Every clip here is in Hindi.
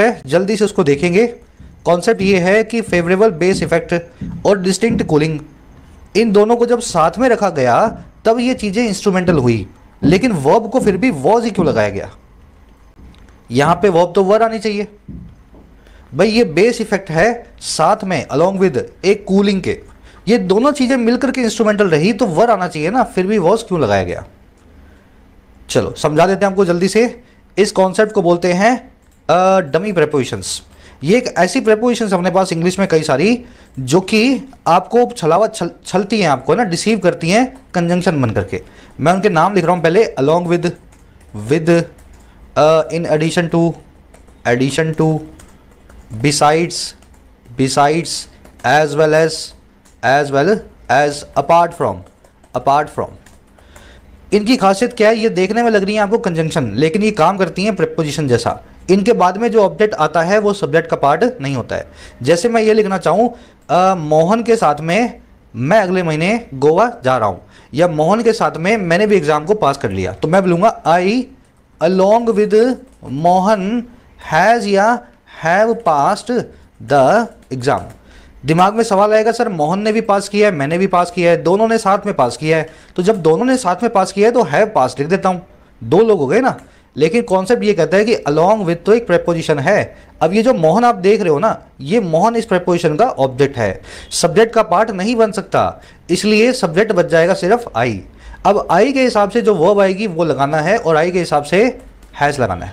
है, जल्दी से उसको देखेंगे। कॉन्सेप्ट ये है कि फेवरेबल बेस इफेक्ट और डिस्टिंक्ट कूलिंग, इन दोनों को जब साथ में रखा गया तब ये चीज़ें इंस्ट्रूमेंटल हुई, लेकिन वर्ब को फिर भी वॉज ही क्यों लगाया गया? यहां पे वर्ब तो वर आनी चाहिए भाई। ये बेस इफेक्ट है साथ में अलोंग विद एक कूलिंग के, ये दोनों चीजें मिलकर के इंस्ट्रूमेंटल रही तो वर आना चाहिए ना, फिर भी वॉज क्यों लगाया गया? चलो समझा देते हैं आपको जल्दी से। इस कॉन्सेप्ट को बोलते हैं डमी प्रेपोजिशंस। ये एक ऐसी प्रेपोजिशंस अपने पास इंग्लिश में कई सारी जो कि आपको छलती हैं, आपको ना डिसीव करती हैं कंजंक्शन बन करके। मैं उनके नाम लिख रहा हूं पहले। Along with, with, in addition to, addition to, besides, besides, as well as, apart from, apart from. इनकी खासियत क्या है? ये देखने में लग रही है आपको कंजंक्शन, लेकिन ये काम करती हैं प्रेपोजिशन जैसा। इनके बाद में जो ऑब्जेक्ट आता है वो सब्जेक्ट का पार्ट नहीं होता है। जैसे मैं ये लिखना चाहूँ मोहन के साथ में मैं अगले महीने गोवा जा रहा हूँ, या मोहन के साथ में मैंने भी एग्जाम को पास कर लिया, तो मैं बोलूँगा आई अलोंग विद मोहन हैज़ या हैव पास्ड द एग्ज़ाम। दिमाग में सवाल आएगा सर मोहन ने भी पास किया है, मैंने भी पास किया है, दोनों ने साथ में पास किया है, तो जब दोनों ने साथ में पास किया है तो हैव पास लिख देता हूँ, दो लोग हो गए ना। लेकिन कॉन्सेप्ट ये कहता है कि अलोंग विद तो एक प्रेपोजिशन है। अब ये जो मोहन आप देख रहे हो ना, ये मोहन इस प्रेपोजिशन का ऑब्जेक्ट है, सब्जेक्ट का पार्ट नहीं बन सकता, इसलिए सब्जेक्ट बच जाएगा सिर्फ आई। अब आई के हिसाब से जो वर्ब आएगी वो लगाना है, और आई के हिसाब से हैज़ लगाना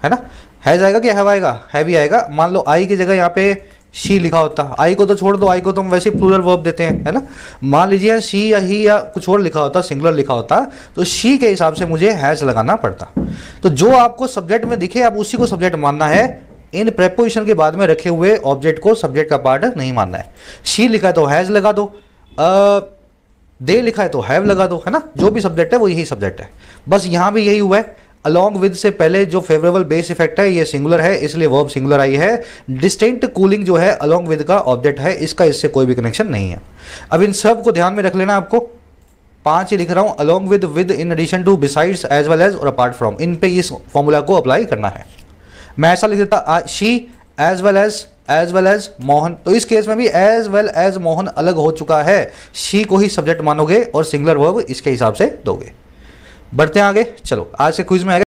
है ना। हैज़ आएगा कि हैव आएगा? हैव ही आएगा। मान लो आई की जगह यहाँ पे शी लिखा होता, आई को तो छोड़ दो, आई को तो हम वैसे प्लूरल वर्ब देते हैं, है ना। मान लीजिए शी या ही या कुछ और लिखा होता, सिंगुलर लिखा होता, तो शी के हिसाब से मुझे हैज़ लगाना पड़ता। तो जो आपको सब्जेक्ट में दिखे आप उसी को सब्जेक्ट मानना है, इन प्रेपोजिशन के बाद में रखे हुए ऑब्जेक्ट को सब्जेक्ट का पार्ट नहीं मानना है। शी लिखा है तो हैज़ लगा दो, दे लिखा है तो हैव लगा दो, है ना। जो भी सब्जेक्ट है वो यही सब्जेक्ट है। बस यहाँ भी यही हुआ है, अलोंग विद से पहले जो फेवरेबल बेस इफेक्ट है ये सिंगुलर है, इसलिए वर्ब सिंगुलर आई है। डिस्टिंक्ट कूलिंग जो है अलोंग विद का ऑब्जेक्ट है, इसका इससे कोई भी कनेक्शन नहीं है। अब इन सब को ध्यान में रख लेना, आपको 5 ही लिख रहा हूं, along with, with, in addition to, besides, as well as और अपार्ट फ्रॉम। इन पे इस फॉर्मूला को अप्लाई करना है। मैं ऐसा लिख देता she as well as Mohan, तो इस केस में भी एज वेल एज मोहन अलग हो चुका है, शी को ही सब्जेक्ट मानोगे और सिंगुलर वर्ब इसके हिसाब से दोगे। बढ़ते हैं आगे। चलो आज से क्विज में आगे